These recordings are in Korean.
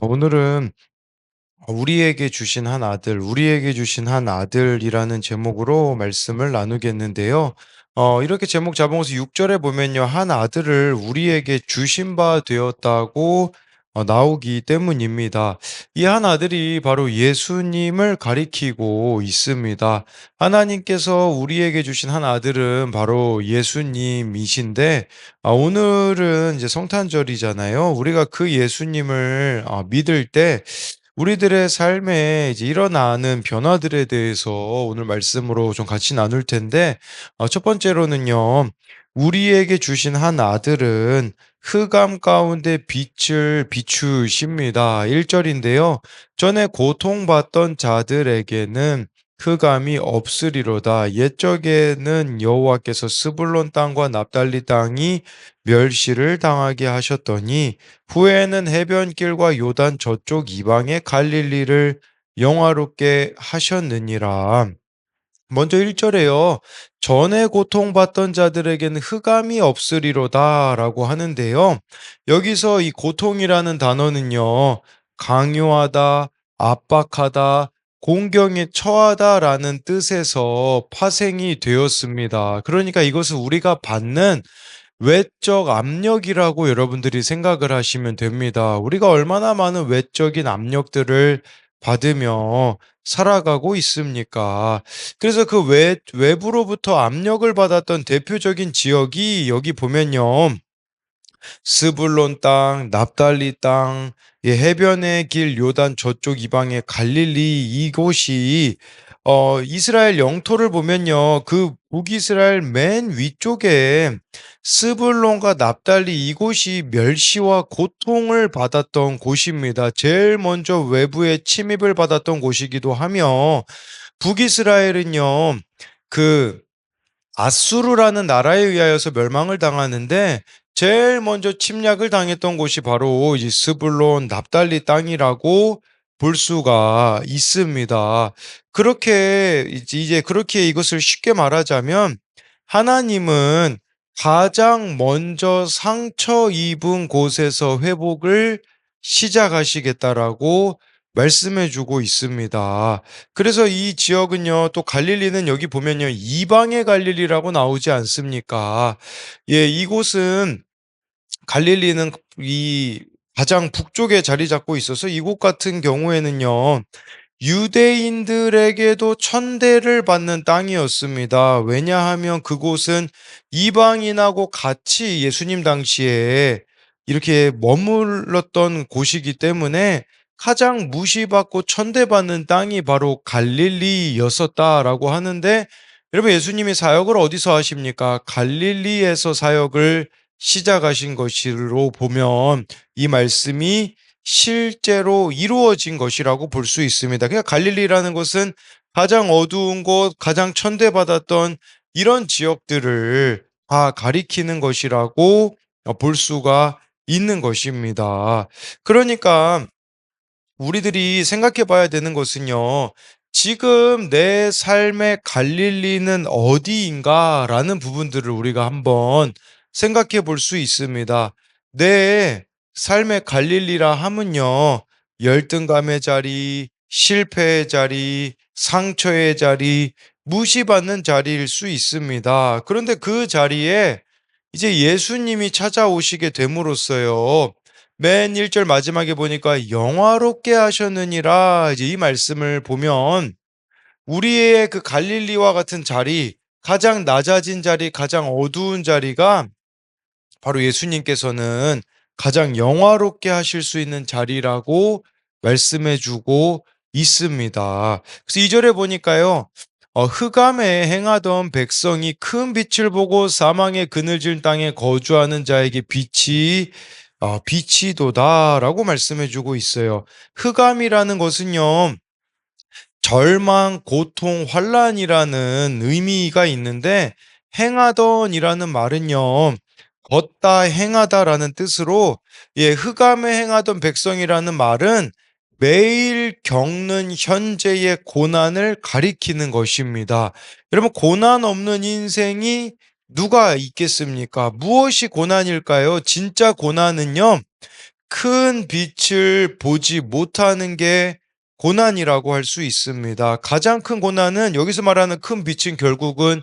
오늘은 우리에게 주신 한 아들이라는 제목으로 말씀을 나누겠는데요. 이렇게 제목 잡아서 6절에 보면요. 한 아들을 우리에게 주신 바 되었다고 나오기 때문입니다. 이 한 아들이 바로 예수님을 가리키고 있습니다. 하나님께서 우리에게 주신 한 아들은 바로 예수님이신데, 오늘은 이제 성탄절이잖아요. 우리가 그 예수님을 믿을 때 우리들의 삶에 이제 일어나는 변화들에 대해서 오늘 말씀으로 좀 같이 나눌 텐데, 첫 번째로는요, 우리에게 주신 한 아들은 흑암 가운데 빛을 비추십니다. 1절인데요. 전에 고통받던 자들에게는 흑암이 없으리로다. 옛적에는 여호와께서 스불론 땅과 납달리 땅이 멸시를 당하게 하셨더니 후에는 해변길과 요단 저쪽 이방의 갈릴리를 영화롭게 하셨느니라. 먼저 1절에요. 전에 고통받던 자들에게는 흑암이 없으리로다라고 하는데요. 여기서 이 고통이라는 단어는요. 강요하다, 압박하다, 공경에 처하다라는 뜻에서 파생이 되었습니다. 그러니까 이것은 우리가 받는 외적 압력이라고 여러분들이 생각을 하시면 됩니다. 우리가 얼마나 많은 외적인 압력들을 받으며 살아가고 있습니까? 그래서 그 외부로부터 압력을 받았던 대표적인 지역이 여기 보면요. 스불론 땅, 납달리 땅, 해변의 길 요단 저쪽 이방의 갈릴리 이곳이 이스라엘 영토를 보면요. 그 북이스라엘 맨 위쪽에 스불론과 납달리 이곳이 멸시와 고통을 받았던 곳입니다. 제일 먼저 외부의 침입을 받았던 곳이기도 하며 북이스라엘은요. 그 아수르라는 나라에 의하여서 멸망을 당하는데 제일 먼저 침략을 당했던 곳이 바로 이 스불론 납달리 땅이라고 볼 수가 있습니다. 그렇게 이제 그렇게 이것을 쉽게 말하자면 하나님은 가장 먼저 상처 입은 곳에서 회복을 시작하시겠다라고 말씀해 주고 있습니다. 그래서 이 지역은요, 또 갈릴리는 여기 보면요, 이방의 갈릴리라고 나오지 않습니까? 예, 이곳은 갈릴리는 이 가장 북쪽에 자리 잡고 있어서 이곳 같은 경우에는요, 유대인들에게도 천대를 받는 땅이었습니다. 왜냐하면 그곳은 이방인하고 같이 예수님 당시에 이렇게 머물렀던 곳이기 때문에 가장 무시받고 천대받는 땅이 바로 갈릴리였었다라고 하는데, 여러분 예수님이 사역을 어디서 하십니까? 갈릴리에서 사역을 시작하신 것으로 보면 이 말씀이 실제로 이루어진 것이라고 볼 수 있습니다. 그러니까 갈릴리라는 것은 가장 어두운 곳, 가장 천대받았던 이런 지역들을 다 가리키는 것이라고 볼 수가 있는 것입니다. 그러니까 우리들이 생각해 봐야 되는 것은요. 지금 내 삶의 갈릴리는 어디인가라는 부분들을 우리가 한번 생각해 볼 수 있습니다. 내 삶의 갈릴리라 함은요. 열등감의 자리, 실패의 자리, 상처의 자리, 무시받는 자리일 수 있습니다. 그런데 그 자리에 이제 예수님이 찾아오시게 됨으로써요. 맨 1절 마지막에 보니까 영화롭게 하셨느니라 이제 이 말씀을 보면 우리의 그 갈릴리와 같은 자리, 가장 낮아진 자리, 가장 어두운 자리가 바로 예수님께서는 가장 영화롭게 하실 수 있는 자리라고 말씀해 주고 있습니다. 그래서 2절에 보니까요. 흑암에 행하던 백성이 큰 빛을 보고 사망의 그늘진 땅에 거주하는 자에게 빛이도다라고 말씀해 주고 있어요. 흑암이라는 것은요. 절망, 고통, 환란이라는 의미가 있는데 행하던이라는 말은요. 걷다 행하다라는 뜻으로 흑암에 행하던 백성이라는 말은 매일 겪는 현재의 고난을 가리키는 것입니다. 여러분 고난 없는 인생이 누가 있겠습니까? 무엇이 고난일까요? 진짜 고난은요. 큰 빛을 보지 못하는 게 고난이라고 할 수 있습니다. 가장 큰 고난은 여기서 말하는 큰 빛은 결국은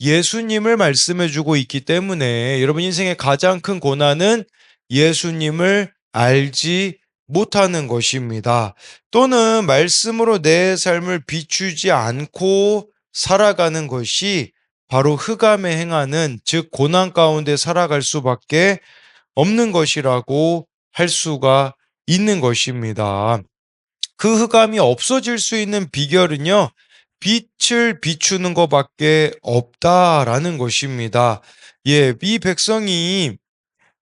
예수님을 말씀해 주고 있기 때문에 여러분 인생의 가장 큰 고난은 예수님을 알지 못하는 것입니다. 또는 말씀으로 내 삶을 비추지 않고 살아가는 것이 바로 흑암에 행하는 즉 고난 가운데 살아갈 수밖에 없는 것이라고 할 수가 있는 것입니다. 그 흑암이 없어질 수 있는 비결은요. 빛을 비추는 것밖에 없다라는 것입니다. 예, 이 백성이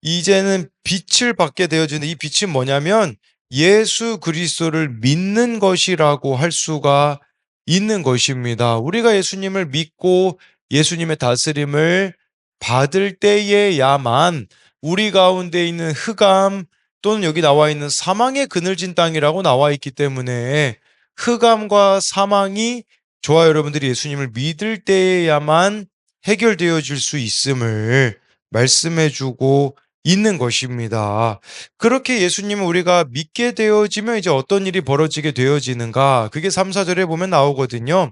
이제는 빛을 받게 되어지는 이 빛이 뭐냐면 예수 그리스도를 믿는 것이라고 할 수가 있는 것입니다. 우리가 예수님을 믿고 예수님의 다스림을 받을 때에야만 우리 가운데 있는 흑암 또는 여기 나와 있는 사망의 그늘진 땅이라고 나와 있기 때문에 흑암과 사망이 저와 여러분들이 예수님을 믿을 때에야만 해결되어질 수 있음을 말씀해 주고 있는 것입니다. 그렇게 예수님을 우리가 믿게 되어지면 이제 어떤 일이 벌어지게 되어지는가? 그게 3, 4절에 보면 나오거든요.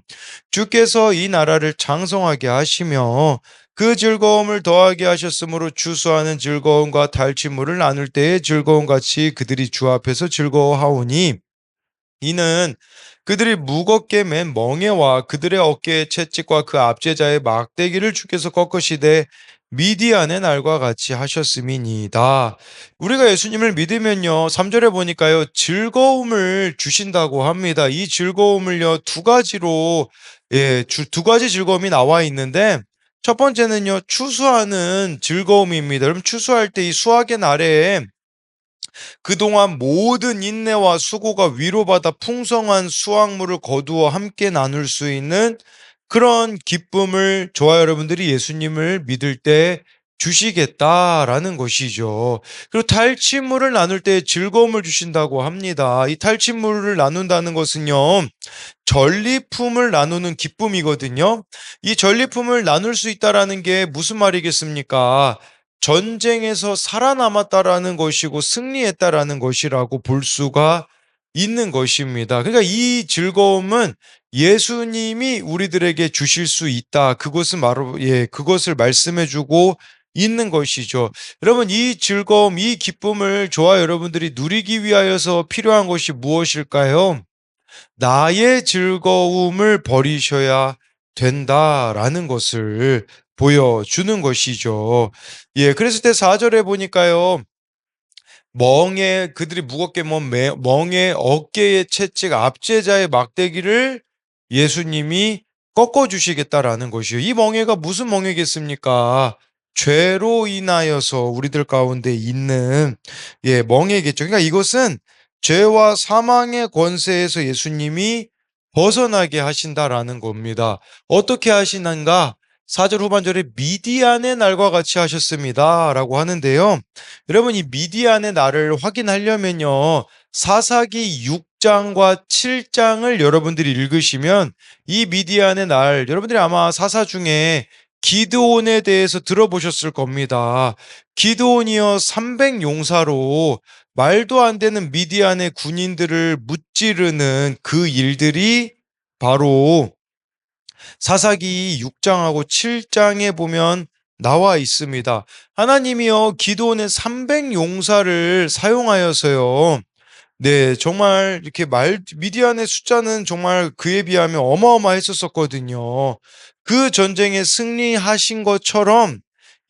주께서 이 나라를 장성하게 하시며 그 즐거움을 더하게 하셨으므로 주수하는 즐거움과 달취물을 나눌 때의 즐거움 같이 그들이 주 앞에서 즐거워하오니 이는 그들이 무겁게 맨 멍에와 그들의 어깨의 채찍과 그 압제자의 막대기를 주께서 꺾으시되 미디안의 날과 같이 하셨음이니이다. 우리가 예수님을 믿으면요. 3절에 보니까요. 즐거움을 주신다고 합니다. 이 즐거움을요. 두 가지로 두 가지 즐거움이 나와 있는데 첫 번째는요. 추수하는 즐거움입니다. 여러분 추수할 때 이 수확의 날에 그동안 모든 인내와 수고가 위로받아 풍성한 수확물을 거두어 함께 나눌 수 있는 그런 기쁨을 저와 여러분들이 예수님을 믿을 때 주시겠다라는 것이죠. 그리고 탈취물을 나눌 때 즐거움을 주신다고 합니다. 이 탈취물을 나눈다는 것은요, 전리품을 나누는 기쁨이거든요. 이 전리품을 나눌 수 있다라는 게 무슨 말이겠습니까? 전쟁에서 살아남았다라는 것이고 승리했다라는 것이라고 볼 수가 있는 것입니다. 그러니까 이 즐거움은 예수님이 우리들에게 주실 수 있다. 그것은 바로 그것을 말씀해 주고 있는 것이죠. 여러분 이 즐거움, 이 기쁨을 저와 여러분들이 누리기 위하여서 필요한 것이 무엇일까요? 나의 즐거움을 버리셔야 된다라는 것을 보여주는 것이죠. 예, 그랬을 때 4절에 보니까요. 멍에 그들이 무겁게 먼 멍에 어깨에 채찍 압제자의 막대기를 예수님이 꺾어 주시겠다라는 것이요. 이 멍에가 무슨 멍에겠습니까? 죄로 인하여서 우리들 가운데 있는 멍에겠죠. 그러니까 이것은 죄와 사망의 권세에서 예수님이 벗어나게 하신다라는 겁니다. 어떻게 하시는가? 4절 후반절에 미디안의 날과 같이 하셨습니다라고 하는데요. 여러분 이 미디안의 날을 확인하려면요. 사사기 6장과 7장을 여러분들이 읽으시면 이 미디안의 날 여러분들이 아마 사사 중에 기드온에 대해서 들어보셨을 겁니다. 기드온이요 300용사로 말도 안 되는 미디안의 군인들을 무찌르는 그 일들이 바로 사사기 6장하고 7장에 보면 나와 있습니다. 하나님이요 기드온의 300용사를 사용하여서요. 네, 정말 이렇게 미디안의 숫자는 정말 그에 비하면 어마어마했었거든요. 그 전쟁에 승리하신 것처럼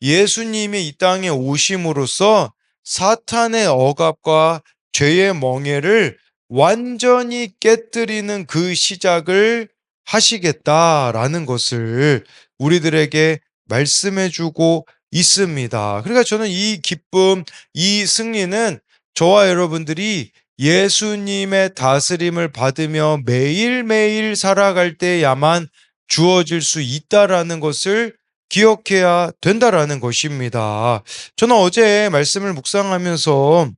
예수님이 이 땅에 오심으로써 사탄의 억압과 죄의 멍에를 완전히 깨뜨리는 그 시작을 하시겠다라는 것을 우리들에게 말씀해 주고 있습니다. 그러니까 저는 이 기쁨, 이 승리는 저와 여러분들이 예수님의 다스림을 받으며 매일매일 살아갈 때야만 주어질 수 있다라는 것을 기억해야 된다라는 것입니다. 저는 어제 말씀을 묵상하면서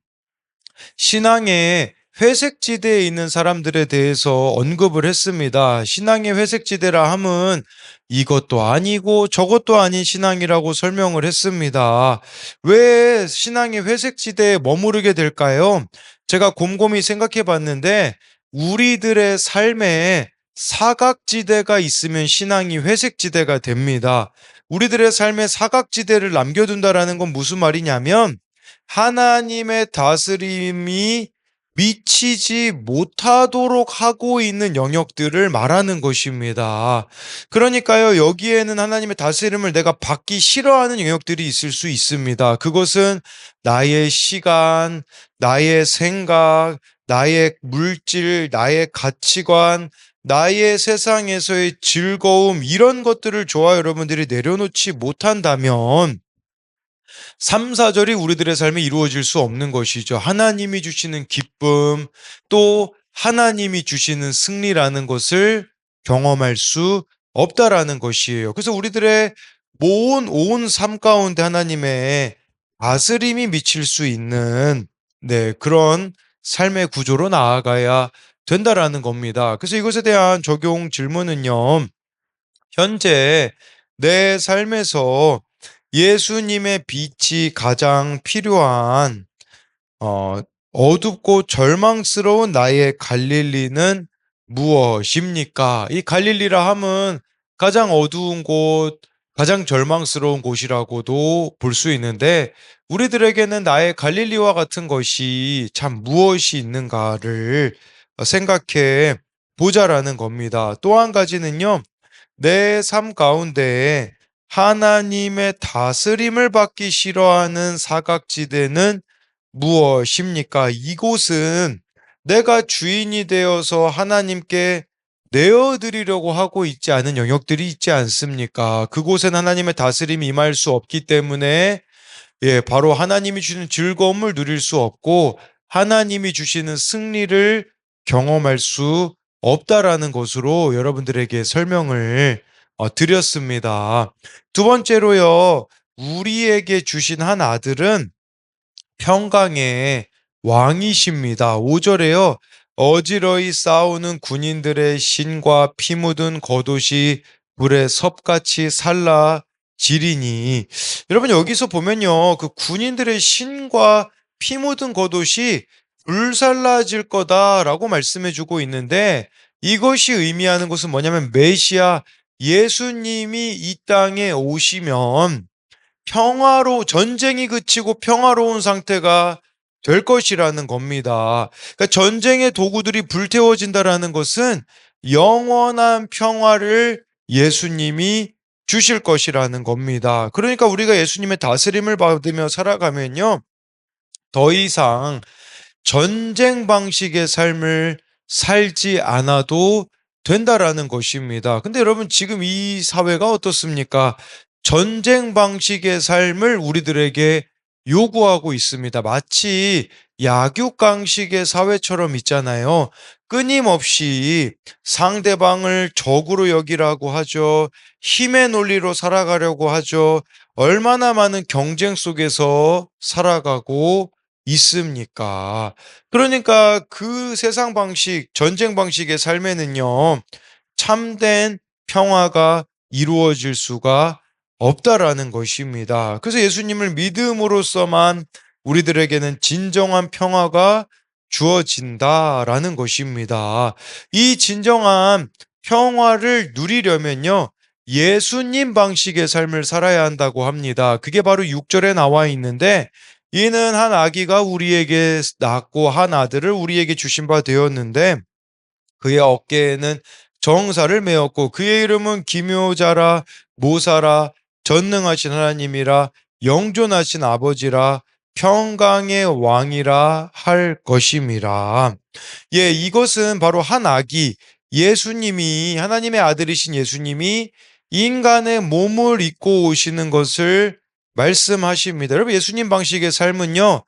신앙의 회색지대에 있는 사람들에 대해서 언급을 했습니다. 신앙의 회색지대라 함은 이것도 아니고 저것도 아닌 신앙이라고 설명을 했습니다. 왜 신앙의 회색지대에 머무르게 될까요? 제가 곰곰이 생각해 봤는데 우리들의 삶에 사각지대가 있으면 신앙이 회색지대가 됩니다. 우리들의 삶에 사각지대를 남겨둔다라는 건 무슨 말이냐면 하나님의 다스림이 미치지 못하도록 하고 있는 영역들을 말하는 것입니다. 그러니까요, 여기에는 하나님의 다스림을 내가 받기 싫어하는 영역들이 있을 수 있습니다. 그것은 나의 시간, 나의 생각, 나의 물질, 나의 가치관, 나의 세상에서의 즐거움, 이런 것들을 저와 여러분들이 내려놓지 못한다면 3, 4절이 우리들의 삶에 이루어질 수 없는 것이죠. 하나님이 주시는 기쁨, 또 하나님이 주시는 승리라는 것을 경험할 수 없다라는 것이에요. 그래서 우리들의 온 삶 가운데 하나님의 다스림이 미칠 수 있는 그런 삶의 구조로 나아가야 된다라는 겁니다. 그래서 이것에 대한 적용 질문은요. 현재 내 삶에서 예수님의 빛이 가장 필요한 어 어둡고 절망스러운 나의 갈릴리는 무엇입니까? 이 갈릴리라 함은 가장 어두운 곳, 가장 절망스러운 곳이라고도 볼 수 있는데 우리들에게는 나의 갈릴리와 같은 것이 참 무엇이 있는가를 생각해 보자라는 겁니다. 또 한 가지는요. 내 삶 가운데 하나님의 다스림을 받기 싫어하는 사각지대는 무엇입니까? 이곳은 내가 주인이 되어서 하나님께 내어드리려고 하고 있지 않은 영역들이 있지 않습니까? 그곳엔 하나님의 다스림이 임할 수 없기 때문에 바로 하나님이 주시는 즐거움을 누릴 수 없고 하나님이 주시는 승리를 경험할 수 없다라는 것으로 여러분들에게 설명을 드렸습니다. 두 번째로요. 우리에게 주신 한 아들은 평강의 왕이십니다. 5절에요. 어지러이 싸우는 군인들의 신과 피 묻은 겉옷이 불에 섭같이 살라지리니. 여러분 여기서 보면요. 그 군인들의 신과 피 묻은 겉옷이 불살라질 거다라고 말씀해 주고 있는데 이것이 의미하는 것은 뭐냐면 메시아 예수님이 이 땅에 오시면 전쟁이 그치고 평화로운 상태가 될 것이라는 겁니다. 그러니까 전쟁의 도구들이 불태워진다라는 것은 영원한 평화를 예수님이 주실 것이라는 겁니다. 그러니까 우리가 예수님의 다스림을 받으며 살아가면요. 더 이상 전쟁 방식의 삶을 살지 않아도 된다라는 것입니다. 근데 여러분 지금 이 사회가 어떻습니까? 전쟁 방식의 삶을 우리들에게 요구하고 있습니다. 마치 약육강식의 사회처럼 있잖아요. 끊임없이 상대방을 적으로 여기라고 하죠. 힘의 논리로 살아가려고 하죠. 얼마나 많은 경쟁 속에서 살아가고 있습니까? 그러니까 그 세상 방식, 전쟁 방식의 삶에는요, 참된 평화가 이루어질 수가 없다라는 것입니다. 그래서 예수님을 믿음으로써만 우리들에게는 진정한 평화가 주어진다라는 것입니다. 이 진정한 평화를 누리려면요, 예수님 방식의 삶을 살아야 한다고 합니다. 그게 바로 6절에 나와 있는데, 이는 한 아기가 우리에게 낳고 한 아들을 우리에게 주신 바 되었는데 그의 어깨에는 정사를 메었고 그의 이름은 기묘자라 모사라 전능하신 하나님이라 영존하신 아버지라 평강의 왕이라 할 것임이라. 이것은 바로 한 아기 예수님이 하나님의 아들이신 예수님이 인간의 몸을 입고 오시는 것을 말씀하십니다. 여러분 예수님 방식의 삶은요.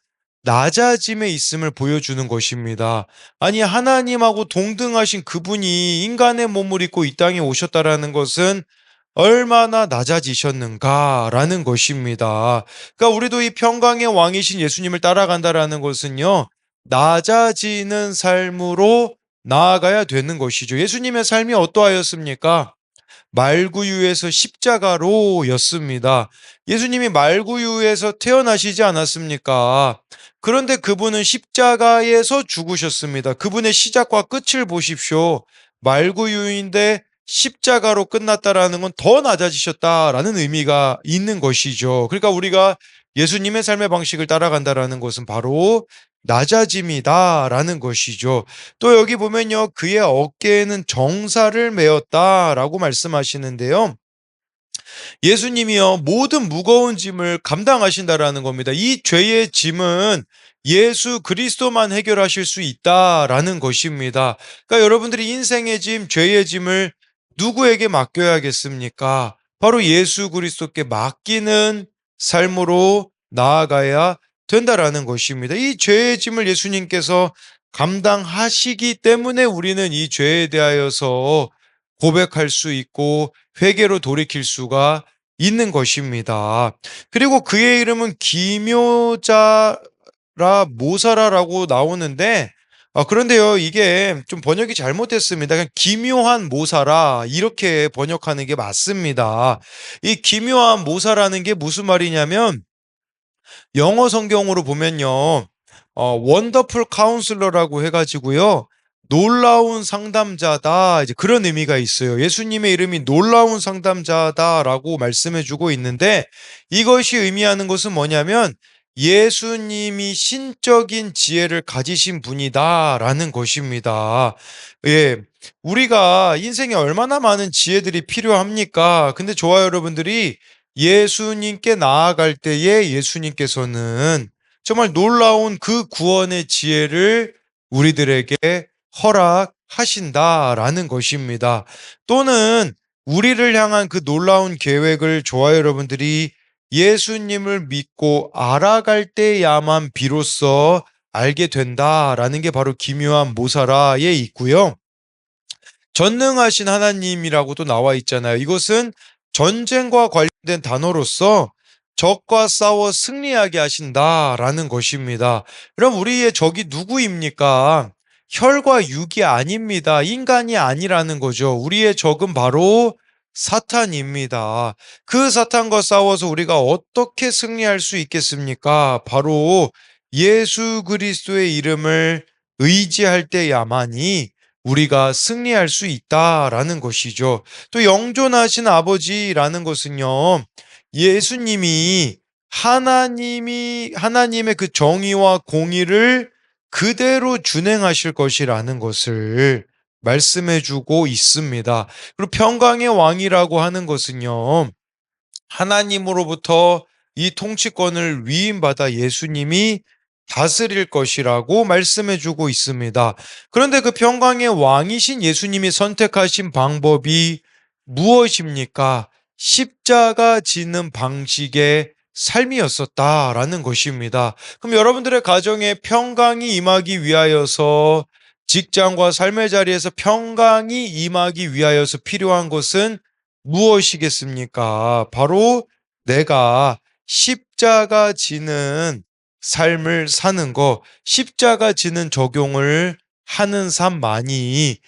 낮아짐에 있음을 보여주는 것입니다. 아니 하나님하고 동등하신 그분이 인간의 몸을 입고 이 땅에 오셨다라는 것은 얼마나 낮아지셨는가라는 것입니다. 그러니까 우리도 이 평강의 왕이신 예수님을 따라간다라는 것은요. 낮아지는 삶으로 나아가야 되는 것이죠. 예수님의 삶이 어떠하였습니까? 말구유에서 십자가로였습니다. 예수님이 말구유에서 태어나시지 않았습니까? 그런데 그분은 십자가에서 죽으셨습니다. 그분의 시작과 끝을 보십시오. 말구유인데 십자가로 끝났다라는 건 더 낮아지셨다라는 의미가 있는 것이죠. 그러니까 우리가 예수님의 삶의 방식을 따라간다라는 것은 바로 낮아짐이다라는 것이죠. 또 여기 보면요. 그의 어깨에는 정사를 메었다라고 말씀하시는데요. 예수님이요. 모든 무거운 짐을 감당하신다라는 겁니다. 이 죄의 짐은 예수 그리스도만 해결하실 수 있다라는 것입니다. 그러니까 여러분들이 인생의 짐, 죄의 짐을 누구에게 맡겨야겠습니까? 바로 예수 그리스도께 맡기는 삶으로 나아가야 된다라는 것입니다. 이 죄의 짐을 예수님께서 감당하시기 때문에 우리는 이 죄에 대하여서 고백할 수 있고 회개로 돌이킬 수가 있는 것입니다. 그리고 그의 이름은 기묘자라 모사라라고 나오는데 그런데요 이게 좀 번역이 잘못됐습니다. 그냥 기묘한 모사라 이렇게 번역하는 게 맞습니다. 이 기묘한 모사라는 게 무슨 말이냐면 영어 성경으로 보면요. 원더풀 카운슬러라고 해가지고요. 놀라운 상담자다. 이제 그런 의미가 있어요. 예수님의 이름이 놀라운 상담자다라고 말씀해 주고 있는데 이것이 의미하는 것은 뭐냐면 예수님이 신적인 지혜를 가지신 분이다라는 것입니다. 예. 우리가 인생에 얼마나 많은 지혜들이 필요합니까? 근데 좋아요, 여러분들이 예수님께 나아갈 때에 예수님께서는 정말 놀라운 그 구원의 지혜를 우리들에게 허락하신다라는 것입니다. 또는 우리를 향한 그 놀라운 계획을 저와 여러분들이 예수님을 믿고 알아갈 때야만 비로소 알게 된다라는 게 바로 기묘한 모사라에 있고요. 전능하신 하나님이라고도 나와 있잖아요. 이것은 전쟁과 관련된 단어로서 적과 싸워 승리하게 하신다라는 것입니다. 그럼 우리의 적이 누구입니까? 혈과 육이 아닙니다. 인간이 아니라는 거죠. 우리의 적은 바로 사탄입니다. 그 사탄과 싸워서 우리가 어떻게 승리할 수 있겠습니까? 바로 예수 그리스도의 이름을 의지할 때야만이 우리가 승리할 수 있다라는 것이죠. 또 영존하신 아버지라는 것은요. 예수님이 하나님의 그 정의와 공의를 그대로 준행하실 것이라는 것을 말씀해 주고 있습니다. 그리고 평강의 왕이라고 하는 것은요. 하나님으로부터 이 통치권을 위임받아 예수님이 다스릴 것이라고 말씀해 주고 있습니다. 그런데 그 평강의 왕이신 예수님이 선택하신 방법이 무엇입니까? 십자가 지는 방식의 삶이었었다라는 것입니다. 그럼 여러분들의 가정에 평강이 임하기 위하여서 직장과 삶의 자리에서 평강이 임하기 위하여서 필요한 것은 무엇이겠습니까? 바로 내가 십자가 지는 삶을 사는 거, 십자가 지는 적용을 하는 삶만이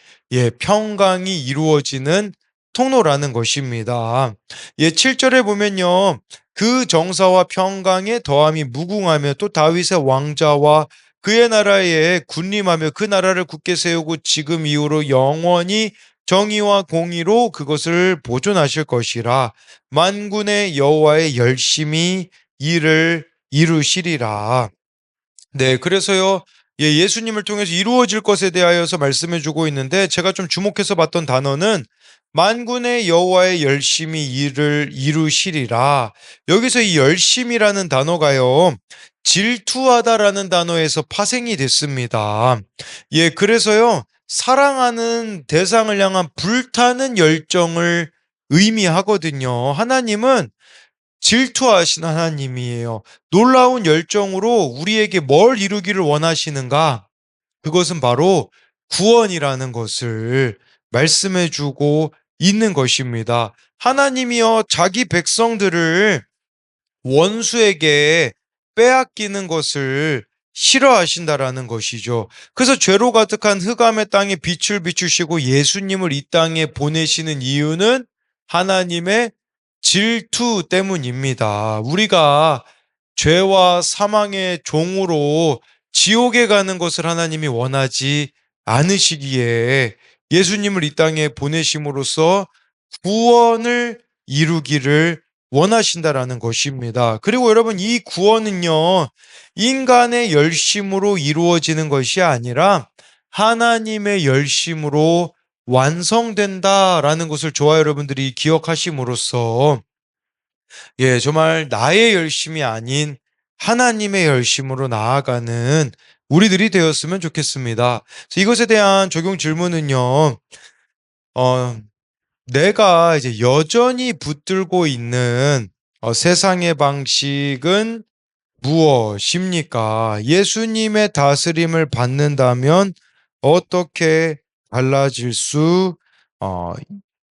평강이 이루어지는 통로라는 것입니다. 7절에 보면요. 그 정사와 평강의 더함이 무궁하며 또 다윗의 왕자와 그의 나라에 군림하며 그 나라를 굳게 세우고 지금 이후로 영원히 정의와 공의로 그것을 보존하실 것이라 만군의 여호와의 열심히 일을 이루시리라. 네, 그래서요. 예수님을 통해서 이루어질 것에 대하여서 말씀해 주고 있는데 제가 좀 주목해서 봤던 단어는 만군의 여호와의 열심히 일을 이루시리라. 여기서 이 열심이라는 단어가요. 질투하다라는 단어에서 파생이 됐습니다. 그래서요. 사랑하는 대상을 향한 불타는 열정을 의미하거든요. 하나님은 질투하신 하나님이에요. 놀라운 열정으로 우리에게 뭘 이루기를 원하시는가? 그것은 바로 구원이라는 것을 말씀해 주고 있는 것입니다. 하나님이여 자기 백성들을 원수에게 빼앗기는 것을 싫어하신다라는 것이죠. 그래서 죄로 가득한 흑암의 땅에 빛을 비추시고 예수님을 이 땅에 보내시는 이유는 하나님의 질투 때문입니다. 우리가 죄와 사망의 종으로 지옥에 가는 것을 하나님이 원하지 않으시기에 예수님을 이 땅에 보내심으로써 구원을 이루기를 원하신다라는 것입니다. 그리고 여러분, 이 구원은요, 인간의 열심으로 이루어지는 것이 아니라 하나님의 열심으로 완성된다라는 것을 저와 여러분들이 기억하심으로써 정말 나의 열심이 아닌 하나님의 열심으로 나아가는 우리들이 되었으면 좋겠습니다. 그래서 이것에 대한 적용 질문은요, 어, 내가 이제 여전히 붙들고 있는 세상의 방식은 무엇입니까? 예수님의 다스림을 받는다면 어떻게 달라질 수 어,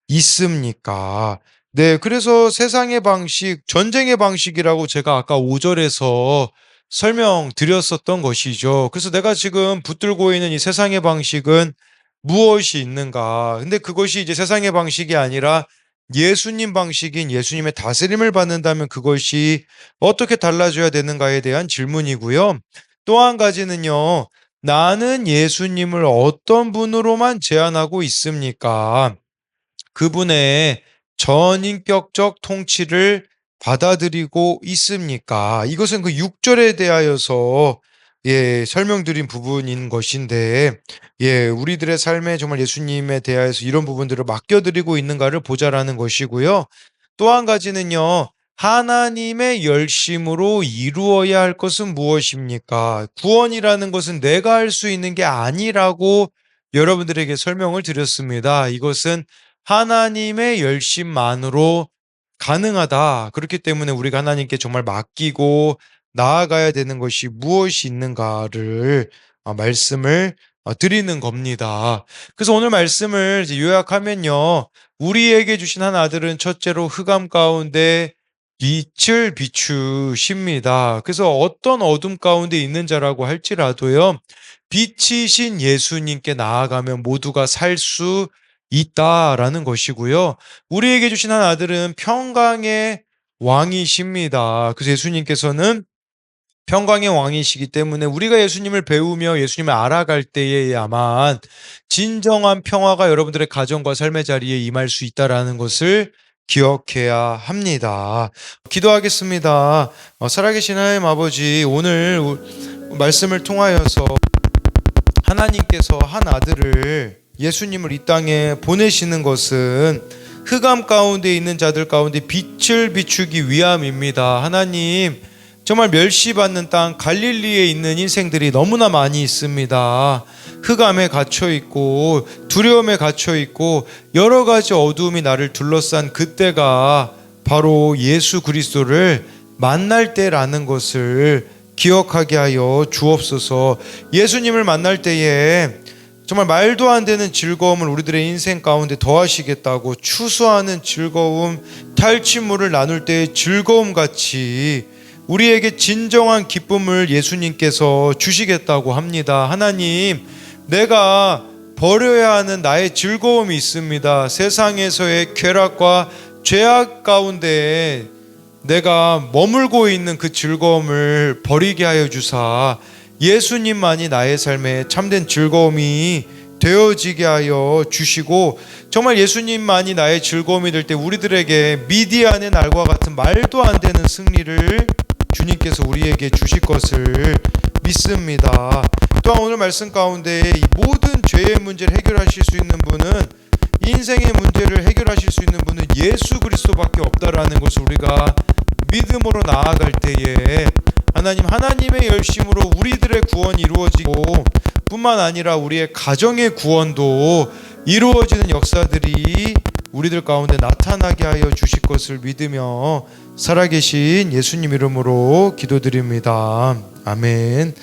있습니까? 네, 그래서 세상의 방식, 전쟁의 방식이라고 제가 아까 5절에서 설명드렸었던 것이죠. 그래서 내가 지금 붙들고 있는 이 세상의 방식은 무엇이 있는가? 근데 그것이 이제 세상의 방식이 아니라 예수님 방식인 예수님의 다스림을 받는다면 그것이 어떻게 달라져야 되는가에 대한 질문이고요. 또 한 가지는요, 나는 예수님을 어떤 분으로만 제한하고 있습니까? 그분의 전인격적 통치를 받아들이고 있습니까? 이것은 그 6절에 대하여서 설명드린 부분인 것인데, 우리들의 삶에 정말 예수님에 대하여서 이런 부분들을 맡겨드리고 있는가를 보자라는 것이고요. 또 한 가지는요, 하나님의 열심으로 이루어야 할 것은 무엇입니까? 구원이라는 것은 내가 할 수 있는 게 아니라고 여러분들에게 설명을 드렸습니다. 이것은 하나님의 열심만으로 가능하다. 그렇기 때문에 우리가 하나님께 정말 맡기고 나아가야 되는 것이 무엇이 있는가를 말씀을 드리는 겁니다. 그래서 오늘 말씀을 이제 요약하면요, 우리에게 주신 한 아들은 첫째로 흑암 가운데 빛을 비추십니다. 그래서 어떤 어둠 가운데 있는 자라고 할지라도요, 빛이신 예수님께 나아가면 모두가 살 수 있다라는 것이고요. 우리에게 주신 한 아들은 평강의 왕이십니다. 그래서 예수님께서는 평강의 왕이시기 때문에 우리가 예수님을 배우며 예수님을 알아갈 때에야만 진정한 평화가 여러분들의 가정과 삶의 자리에 임할 수 있다라는 것을 기억해야 합니다. 기도하겠습니다. 살아계신 하나님 아버지, 오늘 말씀을 통하여서 하나님께서 한 아들을, 예수님을 이 땅에 보내시는 것은 흑암 가운데 있는 자들 가운데 빛을 비추기 위함입니다. 하나님, 정말 멸시받는 땅 갈릴리에 있는 인생들이 너무나 많이 있습니다. 흑암에 갇혀 있고 두려움에 갇혀 있고 여러 가지 어두움이 나를 둘러싼 그때가 바로 예수 그리스도를 만날 때라는 것을 기억하게 하여 주옵소서. 예수님을 만날 때에 정말 말도 안 되는 즐거움을 우리들의 인생 가운데 더하시겠다고 추수하는 즐거움, 탈취물을 나눌 때의 즐거움 같이 우리에게 진정한 기쁨을 예수님께서 주시겠다고 합니다. 하나님, 내가 버려야 하는 나의 즐거움이 있습니다. 세상에서의 쾌락과 죄악 가운데 내가 머물고 있는 그 즐거움을 버리게 하여 주사 예수님만이 나의 삶에 참된 즐거움이 되어지게 하여 주시고, 정말 예수님만이 나의 즐거움이 될 때 우리들에게 미디안의 날과 같은 말도 안 되는 승리를 주님께서 우리에게 주실 것을 믿습니다. 또한 오늘 말씀 가운데 이 모든 죄의 문제를 해결하실 수 있는 분은, 인생의 문제를 해결하실 수 있는 분은 예수 그리스도밖에 없다라는 것을 우리가 믿음으로 나아갈 때에 하나님의 열심으로 우리들의 구원이 이루어지고 뿐만 아니라 우리의 가정의 구원도 이루어지는 역사들이 우리들 가운데 나타나게 하여 주실 것을 믿으며 살아계신 예수님 이름으로 기도드립니다. 아멘.